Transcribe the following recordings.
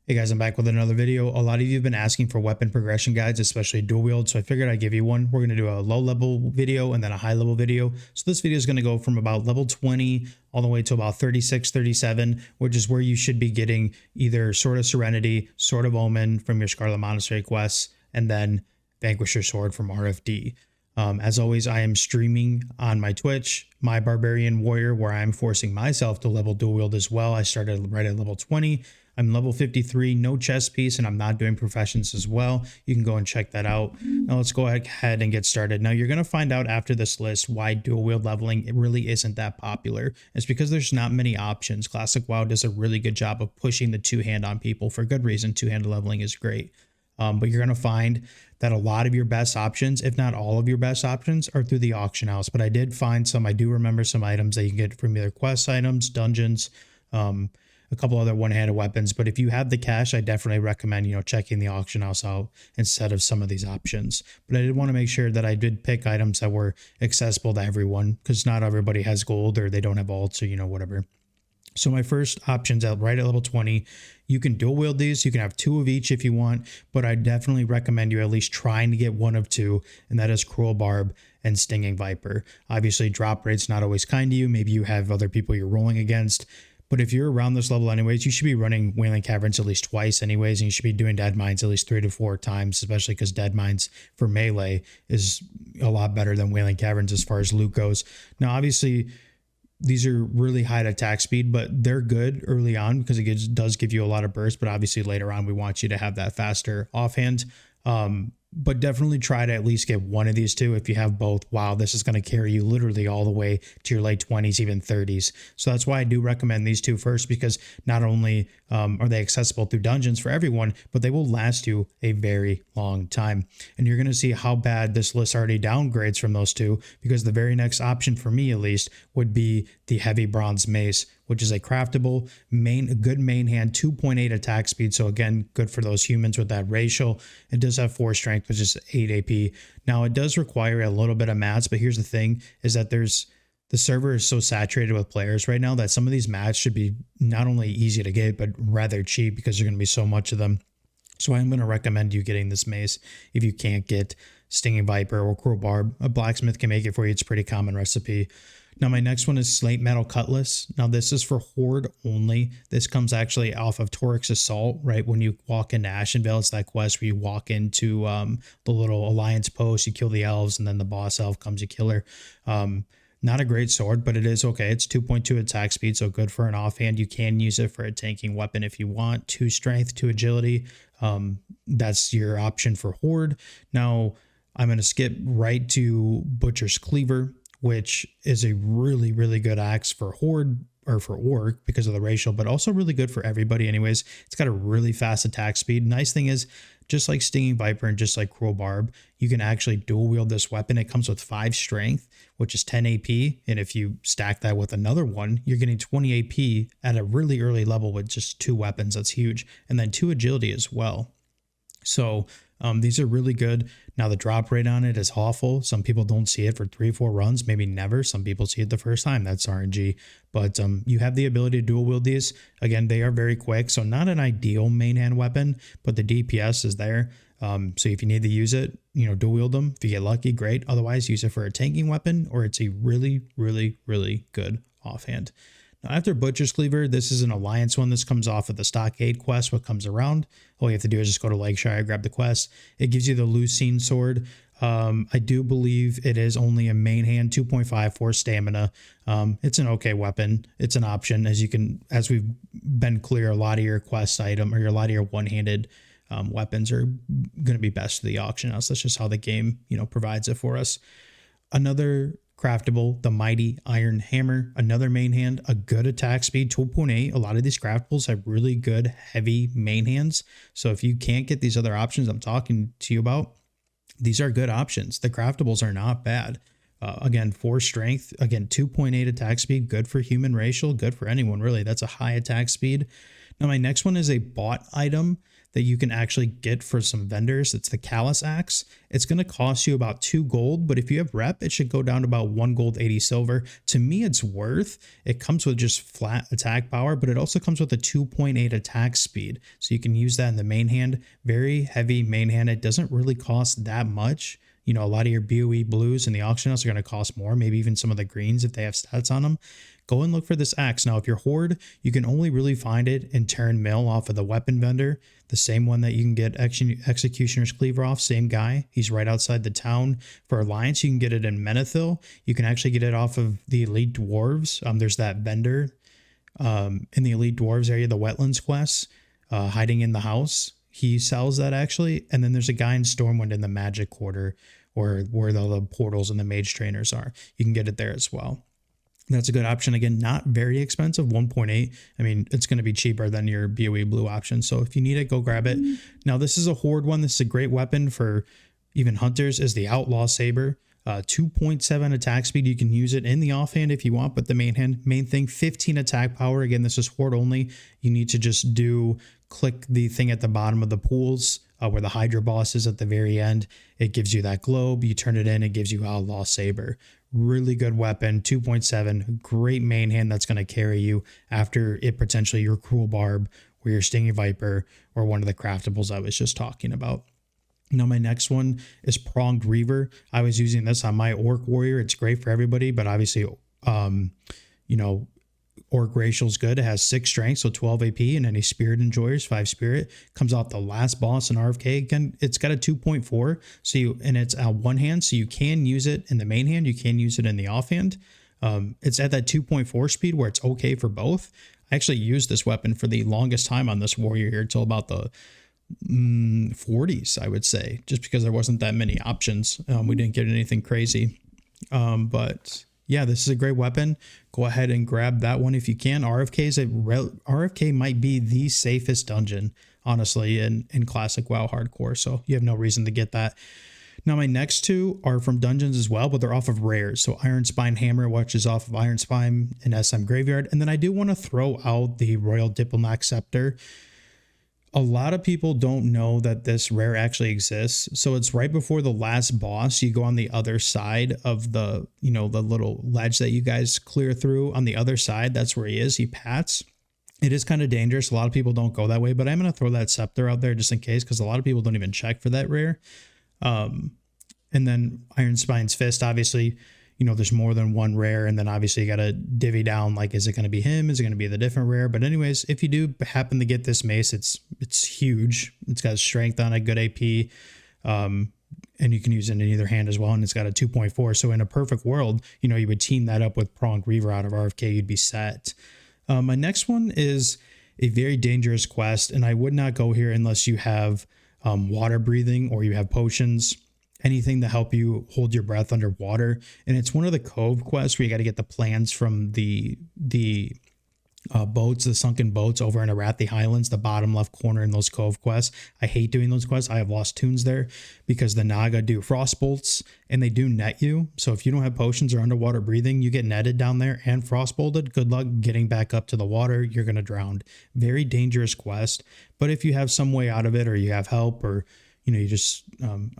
Hey guys, I'm back with another video. A lot of you have been asking for weapon progression guides, especially dual wield, so I figured I'd give you one. We're going to do a low level video and then a high level video. So this video is going to go from about level 20 all the way to about 36, 37, which is where you should be getting either Sword of Serenity, Sword of Omen from your Scarlet Monastery quests, and then Vanquisher Sword from RFD. As always, I am streaming on my Twitch, My Barbarian Warrior, where I'm forcing myself to level dual wield as well. I started right at level 20. I'm level 53, no chest piece, and I'm not doing professions as well. You can go and check that out. Now let's go ahead and get started. Now you're going to find out after this list why dual wield leveling it really isn't that popular. It's because there's not many options. Classic WoW does a really good job of pushing the two-hand on people for good reason. Two-handed leveling is great. But you're going to find that a lot of your best options, if not all of your best options, are through the auction house. But I did find some, I do remember some items that you can get from either quest items, dungeons, a couple other one-handed weapons. But if you have the cash, I definitely recommend, checking the auction house out instead of some of these options. But I did want to make sure that I did pick items that were accessible to everyone, because not everybody has gold or they don't have alts or, whatever. So my first options out right at level 20, you can dual wield these. You can have two of each if you want, but I definitely recommend you at least trying to get one of two, and that is Cruel Barb and Stinging Viper. Obviously, drop rate's not always kind to you. Maybe you have other people you're rolling against, but if you're around this level anyways, you should be running Wailing Caverns at least twice anyways, and you should be doing Dead Mines at least 3 to 4 times, especially because Dead Mines for melee is a lot better than Wailing Caverns as far as loot goes. Now, obviously, these are really high attack speed, but they're good early on because it does give you a lot of burst. But obviously later on, we want you to have that faster offhand. But definitely try to at least get one of these two. If you have both, wow, this is going to carry you literally all the way to your late 20s, even 30s. So that's why I do recommend these two first, because not only are they accessible through dungeons for everyone, but they will last you a very long time. And you're going to see how bad this list already downgrades from those two, because the very next option for me, at least, would be the Heavy Bronze Mace, which is a craftable good main hand, 2.8 attack speed. So again, good for those humans with that racial. It does have 4 strength, which is 8 AP. Now it does require a little bit of mats, but here's the thing is that the server is so saturated with players right now that some of these mats should be not only easy to get, but rather cheap, because there's going to be so much of them. So I'm going to recommend you getting this mace if you can't get Stinging Viper or Cruel Barb. A blacksmith can make it for you. It's a pretty common recipe. Now my next one is Slate Metal Cutlass. Now this is for Horde only. This comes actually off of Torix Assault, right? When you walk into Ashenvale, it's that quest where you walk into the little Alliance post, you kill the elves, and then the boss elf comes, you kill her. Not a great sword, but it is okay. It's 2.2 attack speed, so good for an offhand. You can use it for a tanking weapon if you want. 2 strength, 2 agility. That's your option for Horde. Now I'm going to skip right to Butcher's Cleaver, which is a really, really good axe for Horde or for Orc because of the racial, but also really good for everybody anyways. It's got a really fast attack speed. Nice thing is, just like Stinging Viper and just like Cruel Barb, you can actually dual wield this weapon. It comes with 5 strength, which is 10 AP. And if you stack that with another one, you're getting 20 AP at a really early level with just 2 weapons. That's huge. And then 2 agility as well. So these are really good. Now the drop rate on it is awful. Some people don't see it for 3-4 runs, maybe never. Some people see it the first time. That's RNG. But you have the ability to dual wield these. Again, they are very quick, so not an ideal main hand weapon, but the DPS is there. So if you need to use it, dual wield them. If you get lucky, great. Otherwise, use it for a tanking weapon, or it's a really, really, really good offhand. Now, after Butcher's Cleaver, this is an Alliance one. This comes off of the Stockade quest, what comes around. All you have to do is just go to Lakeshire, grab the quest. It gives you the Lucine sword. I do believe it is only a main hand, 2.5 for stamina. It's an okay weapon. It's an option. As we've been clear, a lot of your quest item or a lot of your one-handed weapons are going to be best to the auction house. That's just how the game, provides it for us. Another craftable, the Mighty Iron Hammer, another main hand, a good attack speed, 2.8. A lot of these craftables have really good heavy main hands. So if you can't get these other options I'm talking to you about, these are good options. The craftables are not bad. Again, 4 strength, again, 2.8 attack speed, good for human racial, good for anyone really. That's a high attack speed. Now my next one is a bought item that you can actually get for some vendors. It's the Callus Axe. It's going to cost you about 2 gold, but if you have rep, it should go down to about 1 gold, 80 silver. To me, it's worth. It comes with just flat attack power, but it also comes with a 2.8 attack speed. So you can use that in the main hand. Very heavy main hand. It doesn't really cost that much. You know, a lot of your BOE blues in the auction house are going to cost more, maybe even some of the greens if they have stats on them. Go and look for this axe. Now, if you're Horde, you can only really find it in Terran Mill off of the weapon vendor, the same one that you can get Executioner's Cleaver off, same guy. He's right outside the town. For Alliance, you can get it in Menethil. You can actually get it off of the Elite Dwarves. There's that vendor in the Elite Dwarves area, the Wetlands quest, hiding in the house. He sells that actually. And then there's a guy in Stormwind in the Magic Quarter, or where the portals and the mage trainers are. You can get it there as well. That's a good option. Again, not very expensive, 1.8. I mean, it's going to be cheaper than your BOE blue option. So if you need it, go grab it. Now, this is a Horde one. This is a great weapon for even hunters, is the Outlaw Saber. 2.7 attack speed. You can use it in the offhand if you want, but the main thing, 15 attack power. Again, this is Horde only. You need to just click the thing at the bottom of the pools where the Hydra boss is at the very end. It gives you that globe. You turn it in, it gives you Outlaw Saber. Really good weapon, 2.7, great main hand that's going to carry you after it potentially your Cruel Barb or your Stinging Viper or one of the craftables I was just talking about. Now, my next one is Pronged Reaver. I was using this on my Orc Warrior. It's great for everybody, but obviously, you know, Orc Racial's good. It has 6 strength, so 12 AP, and any Spirit Enjoyers, 5 Spirit. Comes off the last boss in RFK. Again, it's got a 2.4, and it's one hand, so you can use it in the main hand. You can use it in the offhand. It's at that 2.4 speed where it's okay for both. I actually used this weapon for the longest time on this warrior here until about the 40s, I would say, just because there wasn't that many options. We didn't get anything crazy, but yeah, this is a great weapon. Go ahead and grab that one if you can. RFK might be the safest dungeon, honestly, in classic WoW hardcore, so you have no reason to get that. Now, my next two are from dungeons as well, but they're off of rares. So Iron Spine Hammer, which is off of Iron Spine and SM Graveyard. And then I do want to throw out the Royal Diplomat Scepter. A lot of people don't know that this rare actually exists. So it's right before the last boss. You go on the other side of the, you know, the little ledge that you guys clear through. On the other side, that's where he is. He pats. It is kind of dangerous. A lot of people don't go that way, but I'm going to throw that scepter out there just in case, because a lot of people don't even check for that rare. And then Iron Spine's Fist, obviously, you know, there's more than one rare, and then obviously you got to divvy down, like, is it going to be him? Is it going to be the different rare? But anyways, if you do happen to get this mace, it's huge. It's got strength on it, good AP, and you can use it in either hand as well, and it's got a 2.4. So in a perfect world, you know, you would team that up with Pronged Reaver out of RFK, you'd be set. My next one is a very dangerous quest, and I would not go here unless you have water breathing or you have potions. Anything to help you hold your breath underwater. And it's one of the cove quests where you got to get the plans from the boats, the sunken boats over in Arathi Highlands, the bottom left corner in those cove quests. I hate doing those quests. I have lost tunes there because the Naga do frost bolts and they do net you. So if you don't have potions or underwater breathing, you get netted down there and frost bolted. Good luck getting back up to the water. You're going to drown. Very dangerous quest. But if you have some way out of it, or you have help, or you know, you just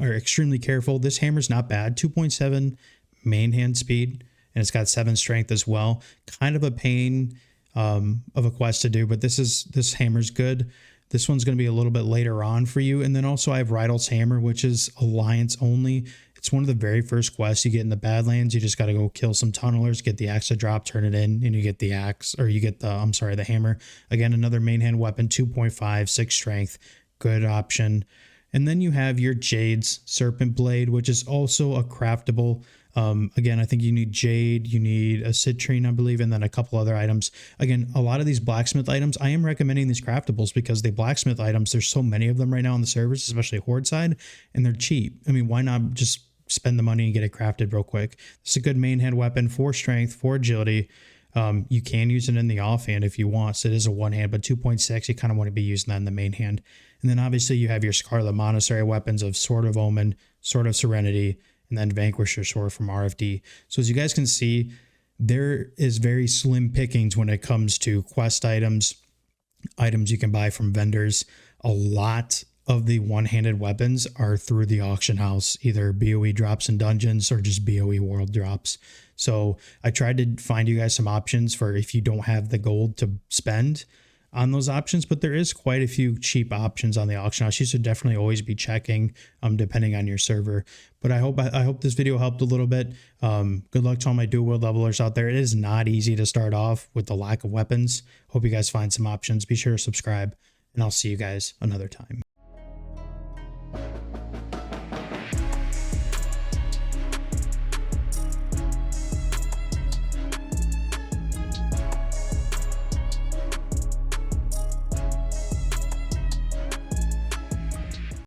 are extremely careful. This hammer's not bad. 2.7 main hand speed, and it's got 7 strength as well. Kind of a pain of a quest to do, but this hammer's good. This one's going to be a little bit later on for you. And then also I have Rydal's Hammer, which is Alliance only. It's one of the very first quests you get in the Badlands. You just got to go kill some tunnelers, get the axe to drop, turn it in, and you get the axe, or you get the hammer. Again, another main hand weapon, 2.5, 6 strength. Good option. And then you have your Jade's Serpent Blade, which is also a craftable. Again, I think you need Jade, you need a citrine, I believe, and then a couple other items. Again, a lot of these blacksmith items, I am recommending these craftables because the blacksmith items, there's so many of them right now on the servers, especially Horde side, and they're cheap. I mean, why not just spend the money and get it crafted real quick? It's a good main hand weapon, 4 strength, 4 agility. You can use it in the offhand if you want, so it is a one hand, but 2.6, you kind of want to be using that in the main hand. And then obviously you have your Scarlet Monastery weapons of Sword of Omen, Sword of Serenity, and then Vanquisher Sword from RFD. So as you guys can see, there is very slim pickings when it comes to quest items items you can buy from vendors. A lot of the one-handed weapons are through the auction house, either BOE drops in dungeons or just BOE world drops. So I tried to find you guys some options for if you don't have the gold to spend on those options, but there is quite a few cheap options on the auction house. You should definitely always be checking, depending on your server. But I hope this video helped a little bit. Good luck to all my dual wield levelers out there. It is not easy to start off with the lack of weapons. Hope you guys find some options. Be sure to subscribe, and I'll see you guys another time.